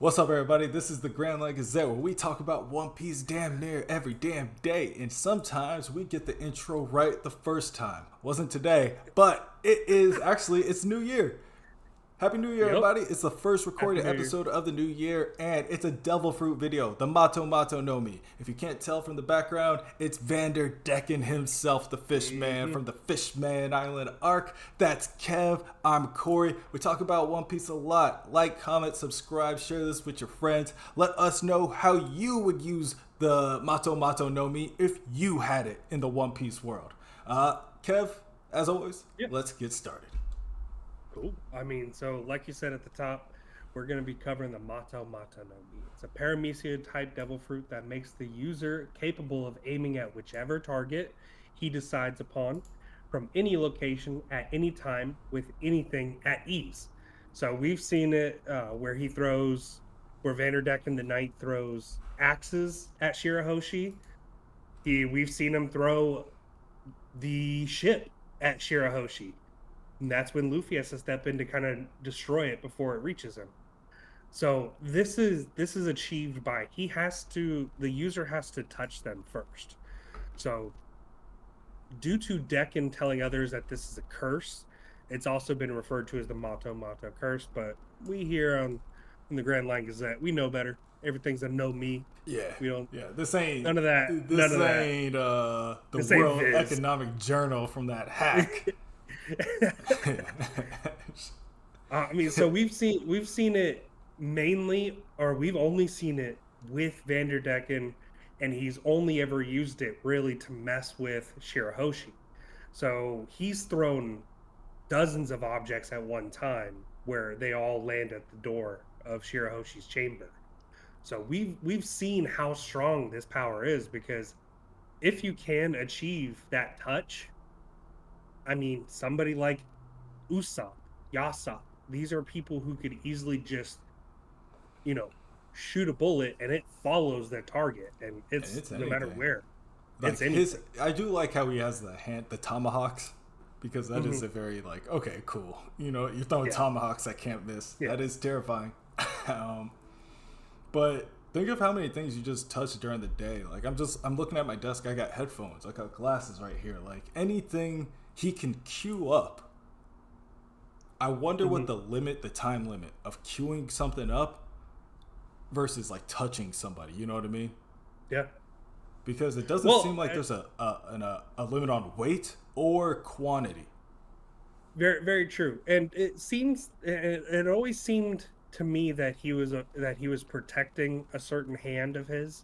What's up, everybody? This is the Grand Line Gazette, where we talk about One Piece damn near every damn day, and sometimes we get the intro right the first time. Wasn't today, but it is actually, it's New Year. Happy New Year, Yep. everybody. It's the first Happy recorded New Year. episode of the new year, and it's a devil fruit video. The Mato no Mi. If you can't tell from the background, it's Vander Decken himself, the fish man from the Fishman Island arc. That's Kev. I'm Corey. We talk about One Piece a lot. Like, comment, subscribe, share this with your friends. Let us know how you would use the Mato no Mi if you had it in the One Piece world. Kev, as always, Yeah. let's get started. Cool. So like you said at the top, we're going to be covering the Mato no Mi. It's a paramecia type devil fruit that makes the user capable of aiming at whichever target he decides upon from any location at any time with anything at ease. So we've seen it where Vanderdecken the Knight throws axes at Shirahoshi. We've seen him throw the ship at Shirahoshi. And that's when Luffy has to step in to kind of destroy it before it reaches him. So this is achieved by the user has to touch them first. So due to Decken telling others that this is a curse, it's also been referred to as the Mato curse. But we here on the Grand Line Gazette, we know better. Everything's a no me. Yeah, We don't. yeah. This ain't None of that. This None of that. ain't the This ain't World Viz. Economic Journal from that hack. So we've seen it mainly, or we've only seen it with Vanderdecken, and he's only ever used it really to mess with Shirahoshi. So he's thrown dozens of objects at one time where they all land at the door of Shirahoshi's chamber. So we've seen how strong this power is, because if you can achieve that touch, somebody like Usopp, Yasop, these are people who could easily just, shoot a bullet and it follows their target, and it's no matter where. Like It's anything. I do like how he has the tomahawks, because that is a very okay, cool. You're throwing tomahawks that can't miss. Yeah. That is terrifying. But think of how many things you just touch during the day. Like I'm looking at my desk. I got headphones. I got glasses right here. Like anything he can queue up. I wonder what the time limit of queuing something up versus like touching somebody. You know what I mean? Yeah. Because it doesn't seem like there's a limit on weight or quantity. Very, very true. And it always seemed to me that he was protecting a certain hand of his.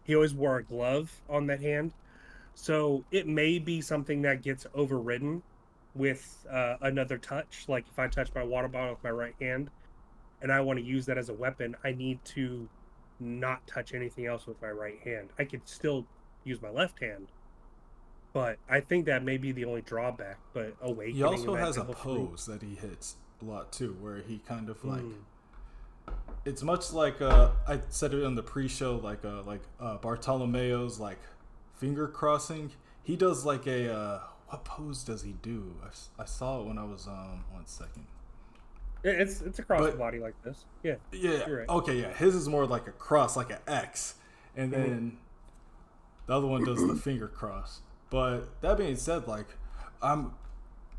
He always wore a glove on that hand. So it may be something that gets overridden with another touch. Like if I touch my water bottle with my right hand and I want to use that as a weapon, I need to not touch anything else with my right hand. I could still use my left hand, but I think that may be the only drawback. But awakening. He also has a pose that he hits a lot too, where he kind of like. It's much like I said it in the pre-show, like Bartolomeo's like finger crossing. He does like a what pose does he do? I saw it when I was 1 second. It's across the body like this. Yeah. Yeah. You're right. Okay. Yeah. His is more like a cross, like an X, and then the other one does the finger cross. But that being said,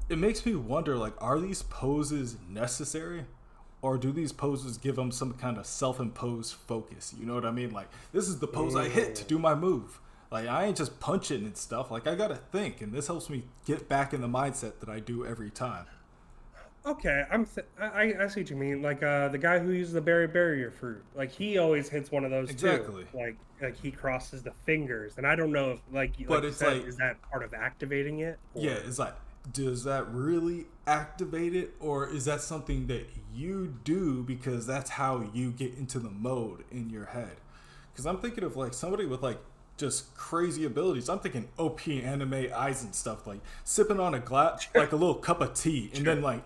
it makes me wonder, like, are these poses necessary? Or do these poses give them some kind of self-imposed focus? You know what I mean? Like, this is the pose I hit to do my move. Like, I ain't just punching and stuff. Like, I gotta think, and this helps me get back in the mindset that I do every time. Okay, I see what you mean. Like the guy who uses the barrier fruit, like he always hits one of those Exactly. too. Like he crosses the fingers, and I don't know if But it's like, is that part of activating it? Or... Yeah, it's like, does that really activate it, or is that something that you do because that's how you get into the mode in your head? Because I'm thinking of like somebody with like just crazy abilities. I'm thinking OP anime eyes and stuff, like sipping on a glass, like a little cup of tea, and then like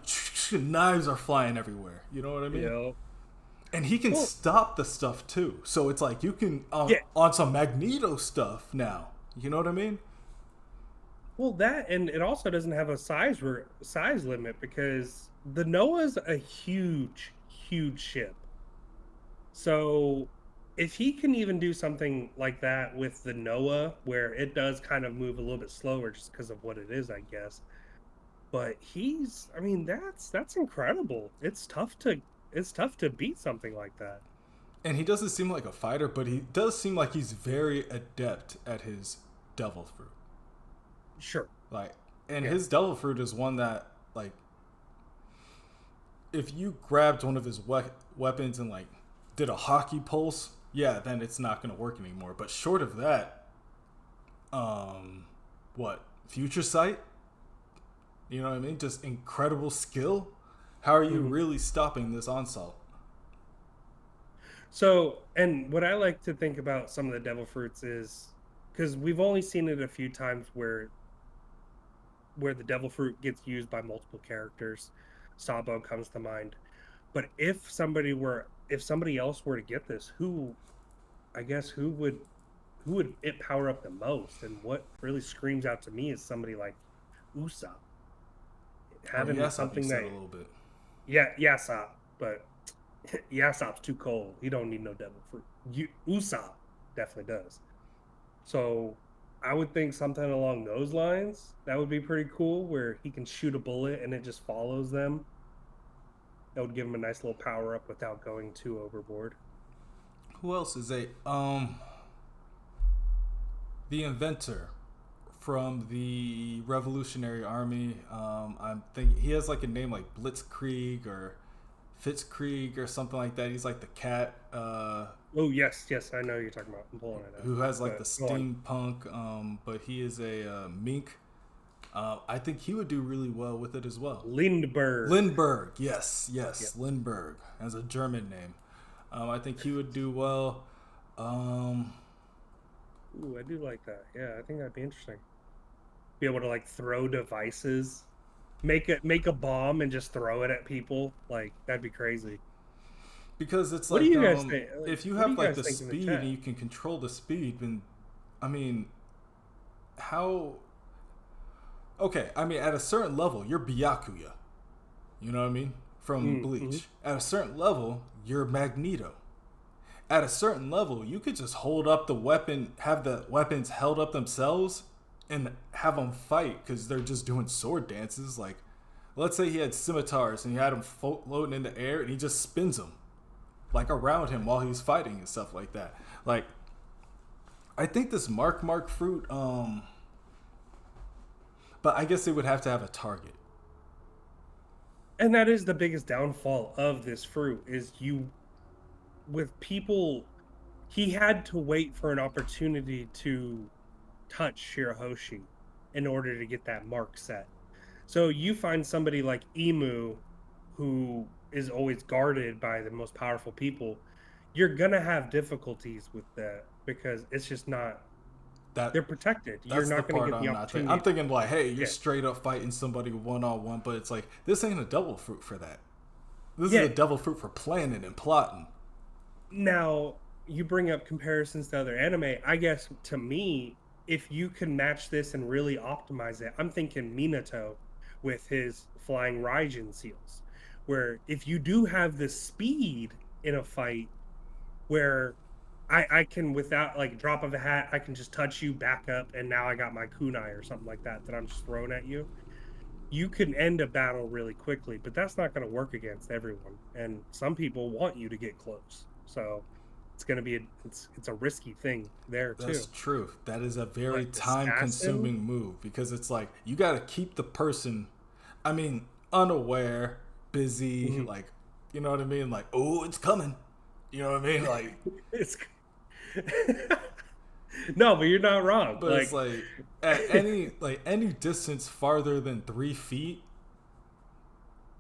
knives are flying everywhere. You know what I mean? Yeah. And he can stop the stuff too. So it's like you can on some Magneto stuff now. You know what I mean? Well, that, and it also doesn't have a size limit, because the Noah's a huge ship. So if he can even do something like that with the Noah, where it does kind of move a little bit slower just because of what it is, I guess. But I mean, that's incredible. It's tough to beat something like that. And he doesn't seem like a fighter, but he does seem like he's very adept at his devil fruit. Sure. Like, and Yeah. his devil fruit is one that, like, if you grabbed one of his weapons and like did a hockey pulse, yeah, then it's not going to work anymore. But short of that, what future sight? You know what I mean? Just incredible skill. How are you Mhm. really stopping this onslaught? So, and what I like to think about some of the devil fruits is because we've only seen it a few times where the devil fruit gets used by multiple characters. Sabo comes to mind. But if somebody else were to get this, I guess who would it power up the most? And what really screams out to me is somebody like Usopp Or having yes, you something said that a little bit. yeah, Yasop, but Yasop's too cold. He don't need no devil fruit. Usopp definitely does. So I would think something along those lines. That would be pretty cool, where he can shoot a bullet and it just follows them. That would give him a nice little power up without going too overboard. Who else is the inventor from the Revolutionary Army? I'm thinking he has like a name like Blitzkrieg or Fitzkrieg or something like that. He's like the cat Oh yes, yes, I know who you're talking about. I'm pulling it up. who has like the But go on. steampunk, but he is a mink. I think he would do really well with it as well. Lindbergh. Lindbergh, yes, Yep. yes, Lindbergh as a German name. I think he would do well. Um, Ooh, I do like that. Yeah, I think that'd be interesting. Be able to like throw devices, make a bomb and just throw it at people. Like that'd be crazy. because it's What do like you guys think? Like, if you what do have you like guys the think in the speed and chat? you can control the speed, then I mean, how? Okay, I mean, at a certain level, you're Byakuya. You know what I mean? From Mm-hmm. Bleach. At a certain level, you're Magneto. At a certain level, you could just hold up the weapon, have the weapons held up themselves, and have them fight because they're just doing sword dances. Like, let's say he had scimitars and he had them floating in the air, and he just spins them like around him while he's fighting and stuff like that. Like, I think this Mark fruit, but I guess they would have to have a target. And that is the biggest downfall of this fruit is you with people he had to wait for an opportunity to touch Shirahoshi in order to get that mark set. So you find somebody like Emu who is always guarded by the most powerful people, you're gonna have difficulties with that because it's just not That they're protected. You're that's the not gonna part get the I'm not thinking. opportunity I'm to thinking like, hey, you're yeah. straight up fighting somebody 1-on-1, but it's like this ain't a devil fruit for that. This is Yeah. a devil fruit for planning and plotting. Now you bring up comparisons to other anime. I guess to me, if you can match this and really optimize it, I'm thinking Minato with his flying Raijin seals. Where if you do have the speed in a fight where I can without like drop of a hat, I can just touch you back up and now I got my kunai or something like that I'm just throwing at you. You can end a battle really quickly, but that's not going to work against everyone. And some people want you to get close. So it's going to be it's a risky thing there That's too. true. That is a very But time assassin, consuming move because it's like you got to keep the person, I mean, unaware, busy, mhm. like, you know what I mean? Like, oh, it's coming. You know what I mean? Like, it's no, but you're not wrong. but it's Like like at any distance farther than 3 feet,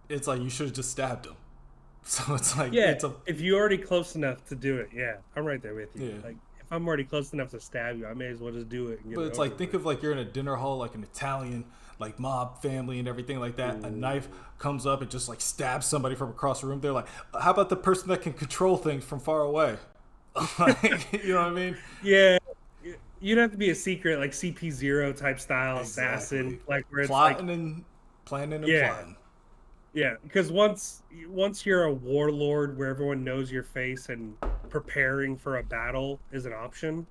it's like you should have just stabbed him. So it's like yeah, it's a if you're already close enough to do it, yeah, I'm right there with you. yeah. Like if I'm already close enough to stab you, I may as well just do it and get But it it's over like think with. of like you're in a dinner hall, like an Italian like mob family and everything like that. A knife Ooh. comes up and just like stabs somebody from across the room. They're like, how about the person that can control things from far away? Like, you know what I mean? Yeah, you'd have to be a secret like CP0 type style assassin, Exactly. like where it's like, Plotting and planning and yeah, plotting. yeah, because once you're a warlord where everyone knows your face and preparing for a battle is an option,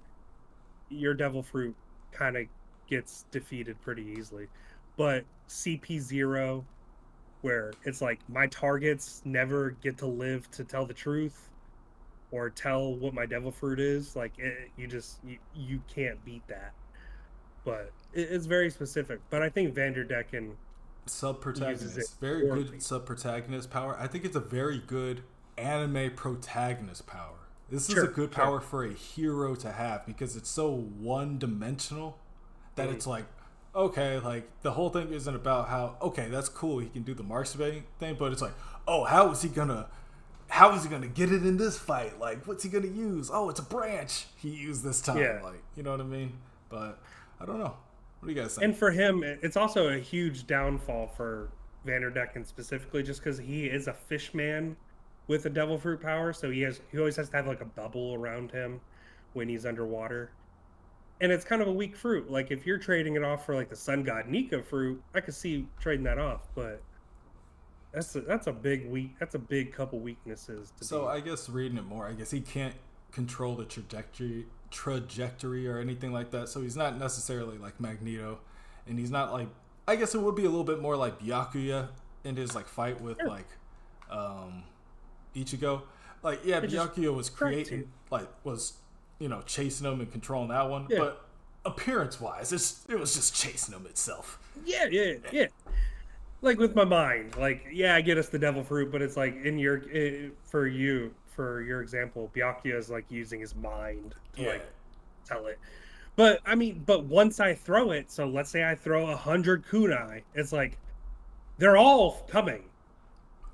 your devil fruit kind of gets defeated pretty easily. But CP0, where it's like my targets never get to live to tell the truth or tell what my devil fruit is, like you can't beat that. But it's very specific. But I think Vanderdecken uses it Sub-protagonist. Very poorly. good sub-protagonist power. I think it's a very good anime protagonist power. This is a Sure, good sure. power for a hero to have because it's so one-dimensional that it's like, okay, like the whole thing isn't about how, okay, that's cool, he can do the marksman thing, but it's like, oh, how is he gonna get it in this fight? Like, what's he gonna use? Oh, it's a branch he used this time. Yeah. Like, you know what I mean? But I don't know. What do you guys think? And for him, it's also a huge downfall for Vanderdecken specifically, just because he is a fish man with a devil fruit power. So he always has to have like a bubble around him when he's underwater. And it's kind of a weak fruit. Like if you're trading it off for like the Sun God Nika fruit, I could see trading that off, but that's a big couple weaknesses to So be. I guess reading it more, I guess he can't control the trajectory or anything like that. So he's not necessarily like Magneto, and he's not like, I guess it would be a little bit more like Byakuya in his like fight with Sure. like Ichigo. Like yeah, It just Byakuya was correct creating you. like was chasing him and controlling that one, Yeah. but appearance wise, it was just chasing him itself. Yeah. Like with my mind, like yeah, I get us the devil fruit, but it's like for your example, Byakuya is like using his mind to Yeah. like tell it. But I mean, but once I throw it, so let's say I throw 100 kunai, it's like they're all coming.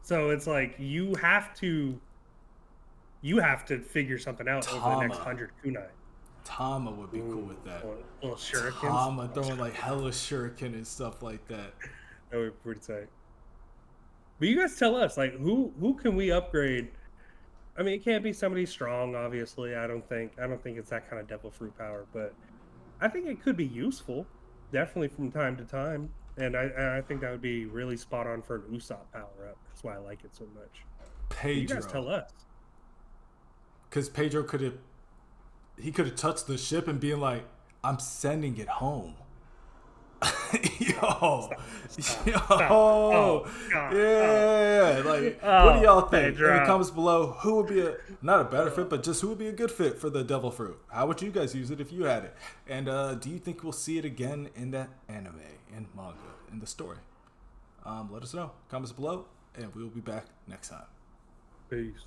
So it's like you have to figure something out over the next Tama. 100 kunai. Tama would be cool Ooh, with that. little shurikens. Tama throwing like hella shuriken and stuff like that. That would be pretty tight. But you guys tell us, like, who can we upgrade? I mean, it can't be somebody strong, obviously. I don't think it's that kind of devil fruit power, but I think it could be useful, definitely from time to time. And I think that would be really spot on for an Usopp power up. That's why I like it so much. But you guys tell Pedro, us. because Pedro could have touched the ship and being like, "I'm sending it home." Yo, Stop. yo, Oh God. yeah. Like, what do Oh, y'all think? In the Pedro. comments below, who would be not a better fit, but just who would be a good fit for the Devil Fruit? How would you guys use it if you had it? And do you think we'll see it again in that anime and manga in the story? Let us know. Comments below, and we'll be back next time. Peace.